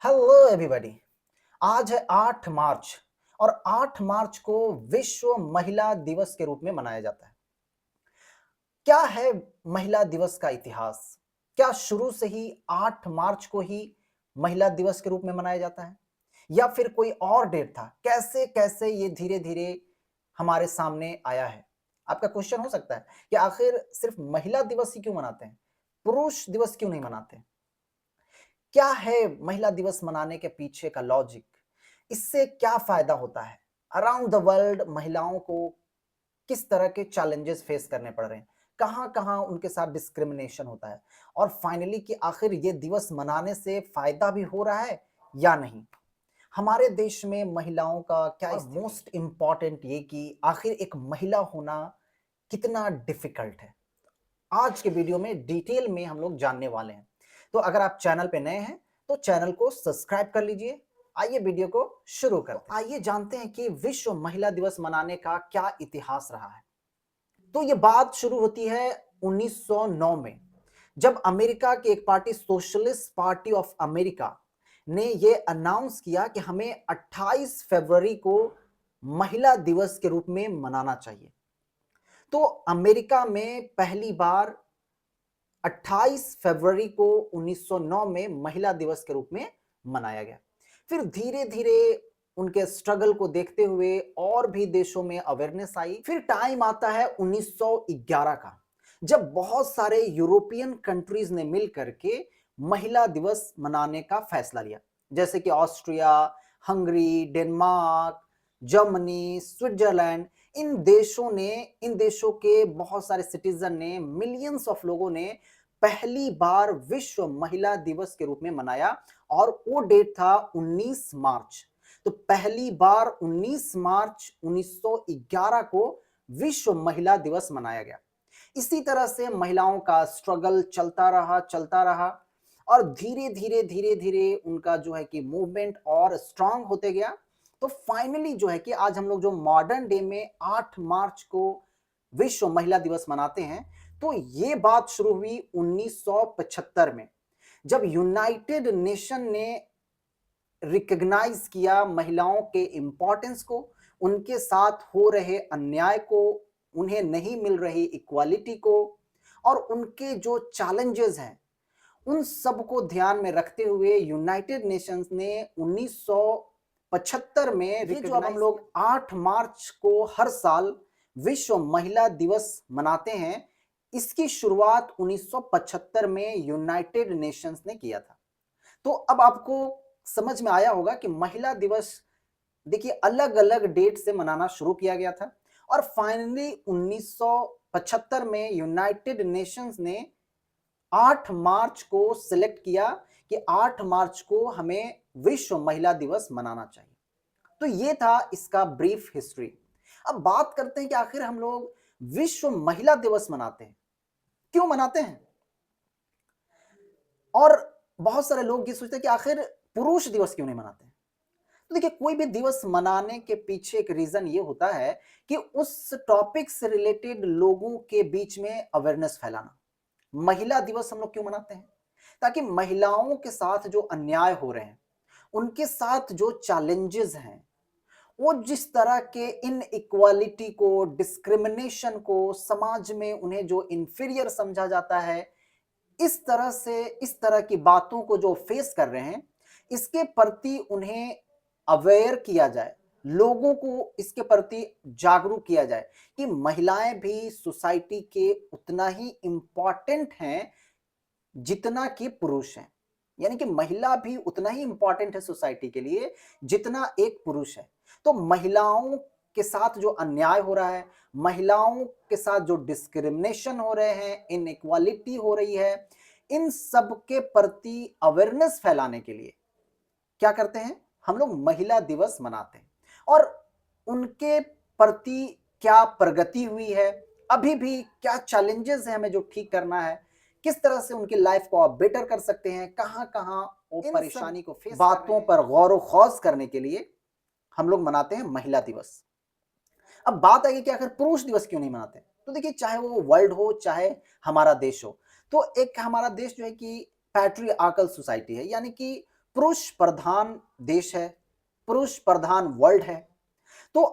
Hello everybody. आज है 8 मार्च और 8 मार्च को विश्व महिला दिवस के रूप में मनाया जाता है। क्या है महिला दिवस का इतिहास? क्या शुरू से ही 8 मार्च को ही महिला दिवस के रूप में मनाया जाता है या फिर कोई और डेट था? कैसे-कैसे ये धीरे-धीरे हमारे सामने आया है? आपका क्वेश्चन हो सकता है कि आखिर सिर्फ महिला दिवस ही क्यों मनाते हैं? पुरुष दिवस क्यों नहीं मनाते? क्या है महिला दिवस मनाने के पीछे का लॉजिक? इससे क्या फायदा होता है? अराउंड द वर्ल्ड महिलाओं को किस तरह के चैलेंजेस फेस करने पड़ रहे हैं? कहाँ-कहाँ उनके साथ डिस्क्रिमिनेशन होता है? और फाइनली कि आखिर ये दिवस मनाने से फायदा भी हो रहा है या नहीं? हमारे देश में महिलाओं का क्या और मोस्ट इम्पोर्टेंट ये कि आखिर एक महिला होना कितना डिफिकल्ट है? आज के वीडियो में डिटेल में हम लोग जानने वाले हैं। तो अगर आप चैनल पे नए हैं तो चैनल को सब्सक्राइब कर लीजिए। आइए वीडियो को शुरू करते हैं। आइए जानते हैं कि विश्व महिला दिवस मनाने का क्या इतिहास रहा है। तो ये बात शुरू होती है 1909 में, जब अमेरिका की एक party socialist party of America ने ये अनाउंस किया कि हमें 28 फरवरी को महिला दिवस के रूप में मनाना चाहिए। तो अमेरिका में पहली बार 28 फरवरी को 1909 में महिला दिवस के रूप में मनाया गया। फिर धीरे-धीरे उनके स्ट्रगल को देखते हुए और भी देशों में अवेयरनेस आई। फिर टाइम आता है 1911 का, जब बहुत सारे यूरोपियन कंट्रीज ने मिल करके महिला दिवस मनाने का फैसला लिया, जैसे कि Austria, Hungary, Denmark, Germany, Switzerland. इन देशों के बहुत सारे सिटीजन ने, मिलियंस ऑफ लोगों ने पहली बार विश्व महिला दिवस के रूप में मनाया और वो डेट था 19 मार्च। तो पहली बार 19 मार्च 1911 को विश्व महिला दिवस मनाया गया। इसी तरह से महिलाओं का स्ट्रगल चलता रहा और धीरे धीरे उनका जो है कि मूवमेंट और स्ट्रांग होते गया। तो फाइनली जो है कि आज हम लोग जो मॉडर्न डे में 8 मार्च को विश्व महिला दिवस मनाते हैं, तो ये बात शुरू हुई 1975 में, जब यूनाइटेड नेशन ने रिकग्नाइज किया महिलाओं के इंपॉर्टेंस को, उनके साथ हो रहे अन्याय को, उन्हें नहीं मिल रही इक्वालिटी को और उनके जो चैलेंजेस हैं उन सब को ध्यान में रखते हुए यूनाइटेड नेशंस ने 1975 में ये जो अब हम लोग 8 मार्च को हर साल विश्व महिला दिवस मनाते हैं, इसकी शुरुआत 1975 में यूनाइटेड नेशंस ने किया था। तो अब आपको समझ में आया होगा कि महिला दिवस देखिए अलग-अलग डेट से मनाना शुरू किया गया था और फाइनली 1975 में यूनाइटेड नेशंस ने 8 मार्च को सिलेक्ट किया कि 8 मार्च को हमें विश्व महिला दिवस मनाना चाहिए। तो ये था इसका ब्रीफ हिस्ट्री। अब बात करते हैं कि आखिर हम लोग विश्व महिला दिवस मनाते हैं, क्यों मनाते हैं? और बहुत सारे लोग ये सोचते हैं कि आखिर पुरुष दिवस क्यों नहीं मनाते हैं? तो देखिए, कोई भी दिवस मनाने के पीछे एक रीजन ये होता है कि उस टॉपिक से रिलेटेड लोगों के बीच में अवेयरनेस फैलाना। महिला दिवस हम लोग क्यों मनाते हैं? ताकि महिलाओं के साथ जो अन्याय हो रहे हैं, उनके साथ जो चैलेंजेस हैं, वो जिस तरह के इनइक्वालिटी को, डिस्क्रिमिनेशन को, समाज में उन्हें जो इंफीरियर समझा जाता है, इस तरह की बातों को जो फेस कर रहे हैं, इसके प्रति उन्हें अवेयर किया जाए, लोगों को इसके प्रति जागरूक किया जाए कि महिलाएं भी सोसाइटी के उतना ही इंपॉर्टेंट हैं जितना कि पुरुष हैं। यानी कि महिला भी उतना ही इंपॉर्टेंट है सोसाइटी के लिए जितना एक पुरुष है। तो महिलाओं के साथ जो अन्याय हो रहा है, महिलाओं के साथ जो डिस्क्रिमिनेशन हो रहे हैं, इनइक्वालिटी हो रही है, इन सब के प्रति अवेयरनेस फैलाने के लिए क्या करते हैं? हम लोग महिला दिवस मनाते हैं और उनके प्रति क्या प्रगति हुई है, अभी भी क्या चैलेंजेस हैं हमें जो ठीक करना है, किस तरह से उनकी लाइफ को आप बेटर कर सकते हैं, कहाँ-कहाँ वो परेशानी को फेस बातों पर गौर-व-खौज करने के लिए हम लोग मनाते हैं महिला दिवस। अब बात आई कि आखिर पुरुष दिवस क्यों नहीं मनाते? तो देखिए, चाहे वो वर्ल्ड हो, चाहे हमारा देश हो, तो एक हमारा देश जो है कि पैट्रियार्कल सोसाइटी है, यानी कि पुरुष प्रधान देश है, पुरुष प्रधान वर्ल्ड है, तो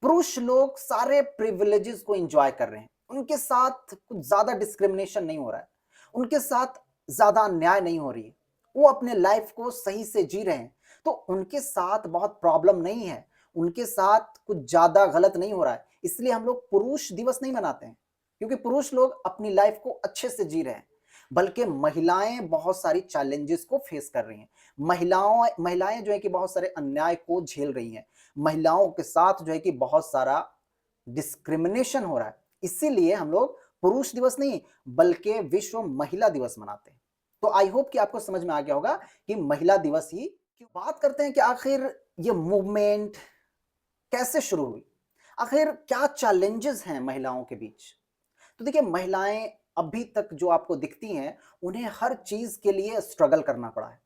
पुरुष लोग सारे प्रिविलेजेस को एंजॉय कर रहे हैं। उनके साथ कुछ ज़्यादा डिस्क्रिमिनेशन नहीं हो रहा है, उनके साथ ज़्यादा अन्याय नहीं हो रही है, वो अपने लाइफ को सही से जी रहे हैं, तो उनके साथ बहुत प्रॉब्लम नहीं है, उनके साथ कुछ ज़्यादा गलत नहीं हो रहा है। इसलिए हम लोग पुरुष दिवस नहीं मनाते हैं, क्योंकि पुरुष लोग अपनी लाइफ को अच्छे से जी रहे हैं, बल्कि महिलाएं बहुत सारी चैलेंजेस को फेस कर रही हैं। महिलाएं जो है कि बहुत सारे अन्याय को झेल रही हैं, महिलाओं के साथ जो है कि बहुत सारा डिस्क्रिमिनेशन हो रहा है। इसीलिए हम लोग पुरुष दिवस नहीं बल्कि विश्व महिला दिवस मनाते हैं। तो आई होप कि आपको समझ में आ गया होगा कि महिला दिवस ही क्यों। बात करते हैं कि आखिर ये मूवमेंट कैसे शुरू हुई, आखिर क्या चैलेंजेस हैं महिलाओं के बीच। तो देखिए, महिलाएं अभी तक जो आपको दिखती हैं, उन्हें हर चीज के लिए स्ट्रगल करना पड़ा है।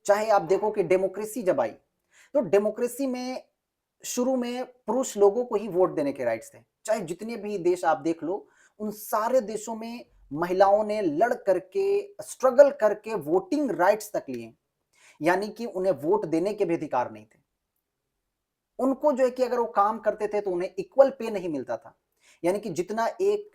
चाहे आप देखो कि डेमोक्रेसी जब आई, तो डेमोक्रेसी में शुरू में पुरुष लोगों को ही वोट देने के राइट्स थे। चाहे जितने भी देश आप देख लो, उन सारे देशों में महिलाओं ने लड़ करके, स्ट्रगल करके वोटिंग राइट्स तक लिए। यानी कि उन्हें वोट देने के भी अधिकार नहीं थे। उनको जो है कि अगर वो काम करते थे तो उन्हें इक्वल पे नहीं मिलता था। यानी कि जितना एक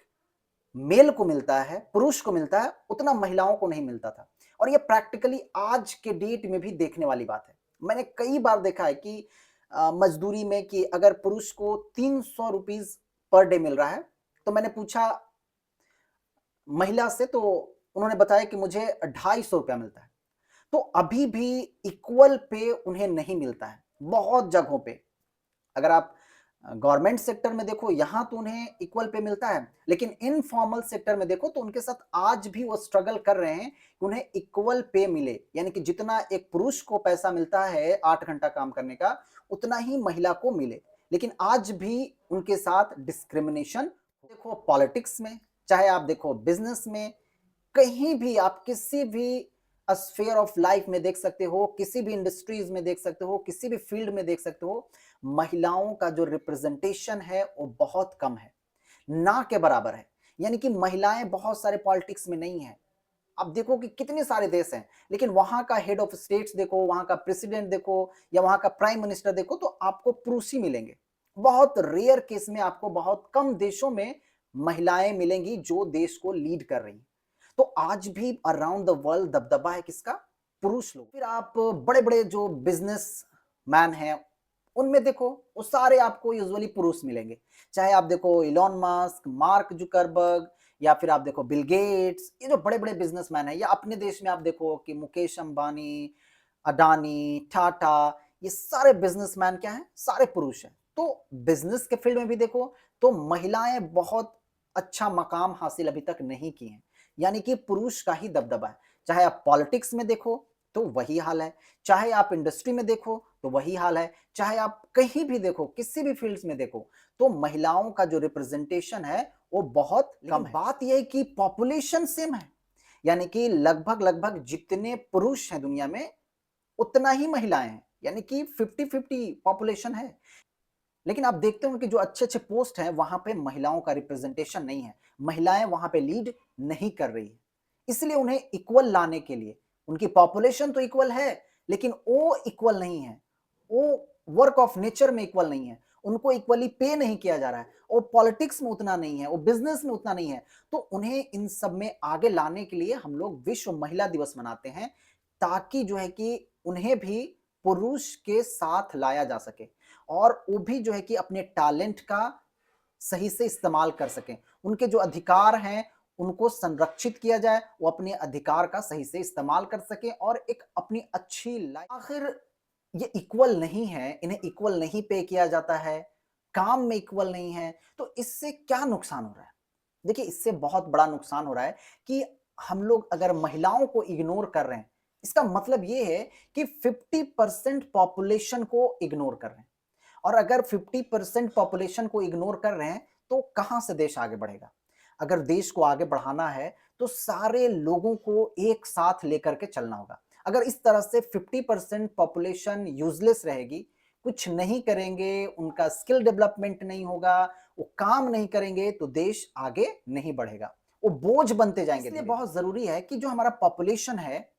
मेल को मिलता है, पुरुष को मिलता है, उतना महिलाओं को नहीं मिलता था। और ये प्रैक्टिकली आज के डेट में भी देखने वाली बात है। मैंने कई बार देखा है कि मजदूरी में कि अगर पुरुष को 300 रुपीज पर डे मिल रहा है, तो मैंने पूछा महिला से, तो उन्होंने बताया कि मुझे 250 रुपया मिलता है। तो अभी भी इक्वल पे उन्हें नहीं मिलता है बहुत जगहों पे। अगर आप गवर्नमेंट सेक्टर में देखो, यहां तो उन्हें इक्वल पे मिलता है, लेकिन इनफॉर्मल सेक्टर में देखो तो उनके साथ आज भी वो स्ट्रगल कर रहे हैं कि उन्हें इक्वल पे मिले। यानी कि जितना एक पुरुष को पैसा मिलता है 8 घंटा काम करने का, उतना ही महिला को मिले। लेकिन आज भी उनके साथ डिस्क्रिमिनेशन देखो, पॉलिटिक्स में, चाहे आप देखो बिजनेस में, कहीं भी आप किसी भी स्फीयर ऑफ लाइफ में देख सकते हो, किसी भी इंडस्ट्रीज में देख सकते हो, किसी भी फील्ड में देख सकते हो, महिलाओं का जो रिप्रेजेंटेशन है वो बहुत कम है, ना के बराबर है। यानी कि महिलाएं बहुत सारे पॉलिटिक्स में नहीं है। आप देखो कि कितने सारे देश हैं, लेकिन वहां का हेड ऑफ स्टेट्स देखो, वहां का प्रेसिडेंट देखो, या वहां का प्राइम मिनिस्टर देखो, तो आपको पुरुष ही मिलेंगे। बहुत रेयर केस में आपको, बहुत कम देशों में महिलाएं मिलेंगी जो देश को लीड कर रही हैं। तो आज भी अराउंड द वर्ल्ड दबदबा है किसका? पुरुष लोग। फिर आप बड़े बड़े जो बिजनेस मैन हैं उनमें देखो, वो सारे आपको यूजुअली पुरुष मिलेंगे। चाहे आप देखो इलॉन मस्क, मार्क जुकरबर्ग, या फिर आप देखो बिल गेट्स, ये जो बड़े बड़े बिजनेसमैन हैं, या अपने देश में आप देखो कि मुकेश अंबानी, अडानी, टाटा, ये सारे बिजनेसमैन क्या हैं? सारे पुरुष हैं। तो बिजनेस के फील्ड में भी देखो तो महिलाएं बहुत अच्छा मकाम हासिल अभी तक नहीं की हैं। यानी कि पुरुष का ही दबदबा है। चाहे आप पॉलिटिक्स में देखो तो वही हाल है, चाहे आप इंडस्ट्री में देखो तो वही हाल है, चाहे आप कहीं भी देखो, किसी भी फील्ड्स में देखो, तो महिलाओं का जो रिप्रेजेंटेशन है वो बहुत कम है। बात यह है कि पॉपुलेशन सेम है, यानी कि लगभग लगभग जितने पुरुष हैं दुनिया में, उतना ही महिलाएं हैं। यानी कि 50-50 पॉपुलेशन है। लेकिन आप देखते हो कि जो अच्छे अच्छे पोस्ट हैं वहां पे महिलाओं का रिप्रेजेंटेशन नहीं है, महिलाएं वहां पे लीड नहीं कर रही है। इसलिए उन्हें इक्वल लाने के लिए, उनकी पॉपुलेशन तो इक्वल है लेकिन वो इक्वल नहीं है, वो वर्क ऑफ नेचर में इक्वल नहीं है, उनको इक्वली पे नहीं किया जा रहा है, वो पॉलिटिक्स में उतना नहीं है, वो बिजनेस में उतना नहीं है। तो उन्हें इन सब में आगे लाने के लिए हम लोग विश्व महिला दिवस मनाते हैं, ताकि जो है कि उन्हें भी पुरुष के साथ लाया जा सके, और वो भी जो है कि अपने टैलेंट का सही से इस्तेमाल कर सकें। उनके जो अधिकार हैं उनको संरक्षित किया जाए, वो अपने अधिकार का सही से इस्तेमाल कर सकें और एक अपनी अच्छी लाइफ। आखिर ये इक्वल नहीं है, इन्हें इक्वल नहीं पे किया जाता है, काम में इक्वल नहीं है, तो इससे क्या नुकसान हो रहा है? देखिए, इससे बहुत बड़ा नुकसान हो रहा है कि हम लोग अगर महिलाओं को इग्नोर कर रहे हैं, इसका मतलब ये है कि 50% पॉपुलेशन को इग्नोर कर रहे हैं। और अगर 50% पॉपुलेशन को इग्नोर कर रहे हैं तो कहां से देश आगे बढ़ेगा? अगर देश को आगे बढ़ाना है तो सारे लोगों को एक साथ लेकर के चलना होगा। अगर इस तरह से 50% पॉपुलेशन यूजलेस रहेगी, कुछ नहीं करेंगे, उनका स्किल डेवलपमेंट नहीं होगा, वो काम नहीं करेंगे, तो देश आगे नहीं बढ़ेगा, वो बोझ बनते जाएंगे। इसलिए बहुत जरूरी है कि जो हमारा पॉपुलेशन है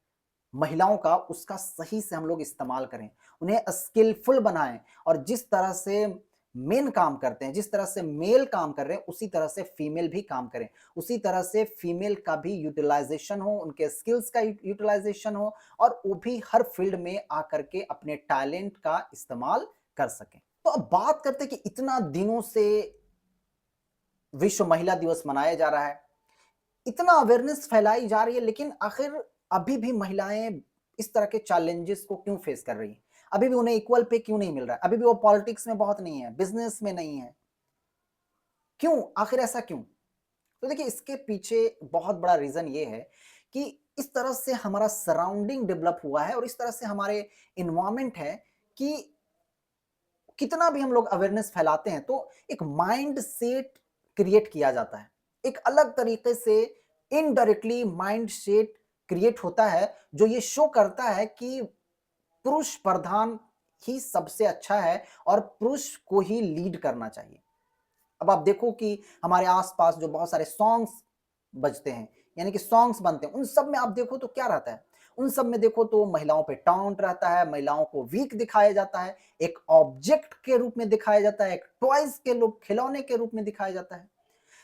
महिलाओं का उसका सही से हम लोग इस्तेमाल करें, उन्हें स्किलफुल बनाएं और जिस तरह से मेन काम करते हैं, जिस तरह से मेल काम कर रहे हैं, उसी तरह से फीमेल भी काम करें, उसी तरह से फीमेल का भी यूटिलाइजेशन हो, उनके स्किल्स का यूटिलाइजेशन हो और वो भी हर फील्ड में आकर के अपने टैलेंट का इस्तेमाल कर सकें। तो अब बात करते हैं कि इतना दिनों से विश्व महिला दिवस मनाया जा रहा है, इतना अवेयरनेस फैलाई जा रही है, लेकिन आखिर अभी भी महिलाएं इस तरह के चैलेंजेस को क्यों फेस कर रही हैं? अभी भी उन्हें इक्वल पे क्यों नहीं मिल रहा है? अभी भी वो पॉलिटिक्स में बहुत नहीं है, बिजनेस में नहीं है। क्यों? आखिर ऐसा क्यों? तो देखिए इसके पीछे बहुत बड़ा रीजन ये है कि इस तरह से हमारा सराउंडिंग डेवलप हुआ है और इस तरह से हमारे इन्वायरमेंट है कि कितना भी हम लोग अवेयरनेस फैलाते हैं तो एक माइंड सेट क्रिएट किया जाता है, एक अलग तरीके से इनडायरेक्टली माइंड सेट क्रिएट होता है जो ये शो करता है कि पुरुष प्रधान ही सबसे अच्छा है और पुरुष को ही लीड करना चाहिए। अब आप देखो कि हमारे आसपास जो बहुत सारे सॉन्ग्स बजते हैं, यानी कि सॉन्ग्स बनते हैं, उन सब में आप देखो तो क्या रहता है? उन सब में देखो तो महिलाओं पे टॉन्ट रहता है, महिलाओं को वीक दिखाया जाता है, एक ऑब्जेक्ट के रूप में दिखाया जाता है, एक टॉयज के रूप खिलौने के रूप में दिखाया जाता है।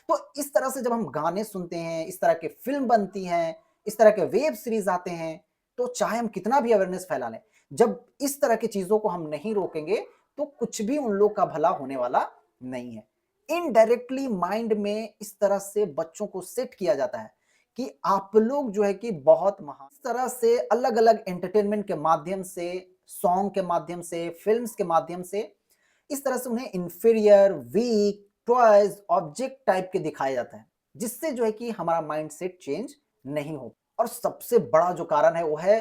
तो इस तरह से जब हम गाने सुनते हैं, इस तरह की फ़िल्म बनती हैं, इस तरह के वेब सीरीज़ आते हैं, तो चाहे हम कितना भी अवेयरनेस फैला लें, जब इस तरह की चीज़ों को हम नहीं रोकेंगे, तो कुछ भी उन लोग का भला होने वाला नहीं है। इनडायरेक्टली माइंड में इस तरह से बच्चों को सेट किया जाता है कि आप लोग जो है कि बहुत महान। इस तरह से अलग-अलग एंटरटेनमेंट के माध्यम से, सॉन्ग के माध्यम से, फ़िल्म्स के माध्यम से इस तरह से उन्हें inferior, weak, toys, object type के दिखाया जाता है, जिससे जो है कि हमारा माइंडसेट चेंज नहीं हो। और सबसे बड़ा जो कारण है वो है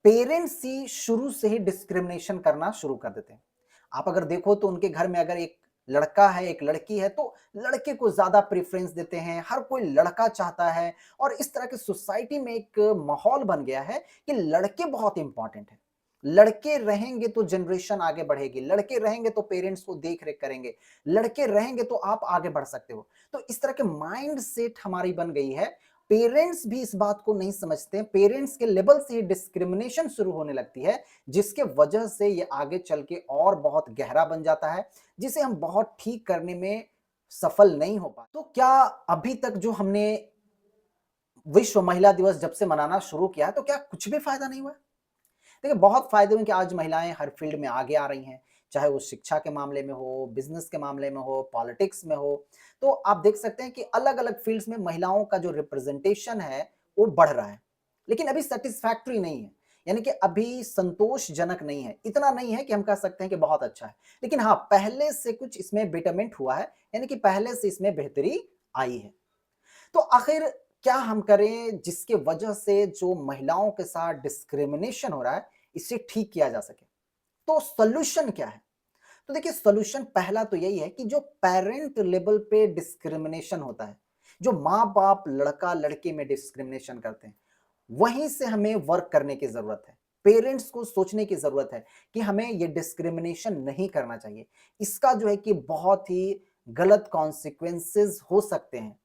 पेरेंट्स ही शुरू से ही डिस्क्रिमिनेशन करना शुरू कर देते हैं। आप अगर देखो तो उनके घर में अगर एक लड़का है, एक लड़की है, तो लड़के को ज़्यादा प्रेफ़रेंस देते हैं, हर कोई लड़का चाहता है और इस तरह की सोसाइटी में एक माहौल बन गया है कि लड़के बहुत इम्पोर्टेंट हैं। लड़के रहेंगे तो जनरेशन आगे बढ़ेगी, लड़के रहेंगे तो पेरेंट्स को देख-रेख करेंगे, लड़के रहेंगे तो आप आगे बढ़ सकते हो। तो इस तरह के माइंडसेट हमारी बन गई है। पेरेंट्स भी इस बात को नहीं समझते हैं, पेरेंट्स के लेवल से ही डिस्क्रिमिनेशन शुरू होने लगती है, जिसके वजह से ये आगे चल के और बहुत गहरा बन जाता है, जिसे हम बहुत ठीक करने में सफल नहीं हो पाते। तो क्या अभी तक जो हमने विश्व महिला दिवस जब से मनाना शुरू किया है, तो क्या कुछ भी फ़ायदा नहीं हुआ है? देखिए बहुत फ़ायदे हुए कि आज महिलाएँ हर फ़ील्ड में आगे आ रही हैं, चाहे वो शिक्षा के मामले में हो, बिज़नेस के मामले में हो, पॉलिटिक्स में हो। तो आप देख सकते हैं कि अलग-अलग फ़ील्ड्स में महिलाओं का जो रिप्रेज़ेंटेशन है, वो बढ़ रहा है। लेकिन अभी सैटिस्फैक्टरी नहीं है, यानी कि अभी संतोषजनक नहीं है। इतना नहीं है कि हम कह सकते हैं कि बहुत अच्छा है। लेकिन हाँ, पहले से कुछ इसमें बेटरमेंट हुआ है, यानी कि पहले से इसमें बेहतरी आई है। तो आखिर क्या हम करें जिसके वजह से जो महिलाओं के साथ डिस्क्रिमिनेशन हो रहा है, इसे ठीक किया जा सके? तो सॉल्यूशन क्या है? तो देखिए सॉल्यूशन पहला तो यही है कि जो पेरेंट लेवल पे डिस्क्रिमिनेशन होता है, जो माँ-बाप लड़का-लड़की में डिस्क्रिमिनेशन करते हैं, वहीं से हमें वर्क करने की ज़रूरत है। पेरेंट्स को सोचने की ज़रूरत है कि हमें ये डिस्क्रिमिनेशन नहीं करना चाहिए। इसका जो है कि बहुत ही गलत कॉन्सिक्वेंसेज़ हो सकते हैं।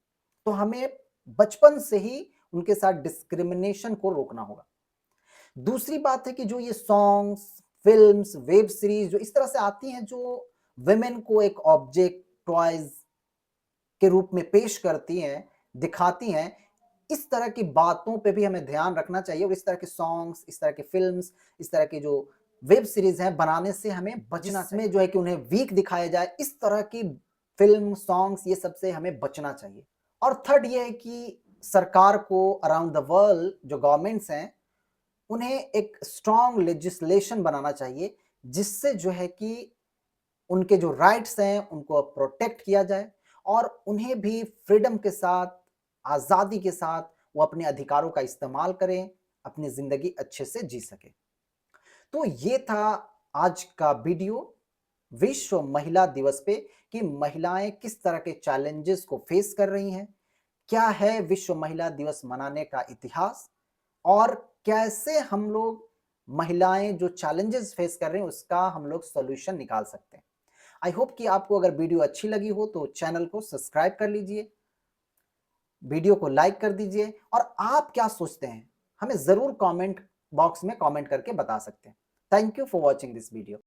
तो हमें बचपन से ही उनके साथ डिस्क्रिमिनेशन को रोकना होगा। दूसरी बात है कि जो ये सॉन्ग्स, फ़िल्म्स, वेब सीरीज़ जो इस तरह से आती हैं जो वुमेन को एक ऑब्जेक्ट, टॉयज़ के रूप में पेश करती हैं, दिखाती हैं, इस तरह की बातों पे भी हमें ध्यान रखना चाहिए और इस तरह के सॉन्ग्स, इस तरह के फ़िल्म्स, इस तरह की जो वेब सीरीज़ हैं बनाने से हमें बचना चाहिए। जिसमें जो है कि उन्हें वीक दिखाया जाए, इस तरह की फ़िल्म, सॉन्ग्स ये सब से हमें बचना चाहिए। और थर्ड ये है कि सरकार को अराउंड द वर्ल्ड जो गवर्नमेंट्स हैं, उन्हें एक स्ट्रॉन्ग लेजिस्लेशन बनाना चाहिए, जिससे जो है कि उनके जो राइट्स हैं, उनको प्रोटेक्ट किया जाए और उन्हें भी फ्रीडम के साथ, आज़ादी के साथ वो अपने अधिकारों का इस्तेमाल करें, अपनी ज़िंदगी अच्छे से जी सकें। तो ये था आज का वीडियो विश्व महिला दिवस पे कि महिलाएं किस तरह के चैलेंजेस को फेस कर रही हैं, क्या है विश्व महिला दिवस मनाने का इतिहास और कैसे हम लोग महिलाएं जो चैलेंजेस फेस कर रहे हैं उसका हम लोग सॉल्यूशन निकाल सकते हैं। आई होप कि आपको अगर वीडियो अच्छी लगी हो तो चैनल को सब्सक्राइब कर लीजिए, वीडियो को लाइक कर दीजिए और आप क्या सोचते हैं हमें ज़रूर कमेंट बॉक्स में कमेंट करके बता सकते हैं। Thank you for watching this video.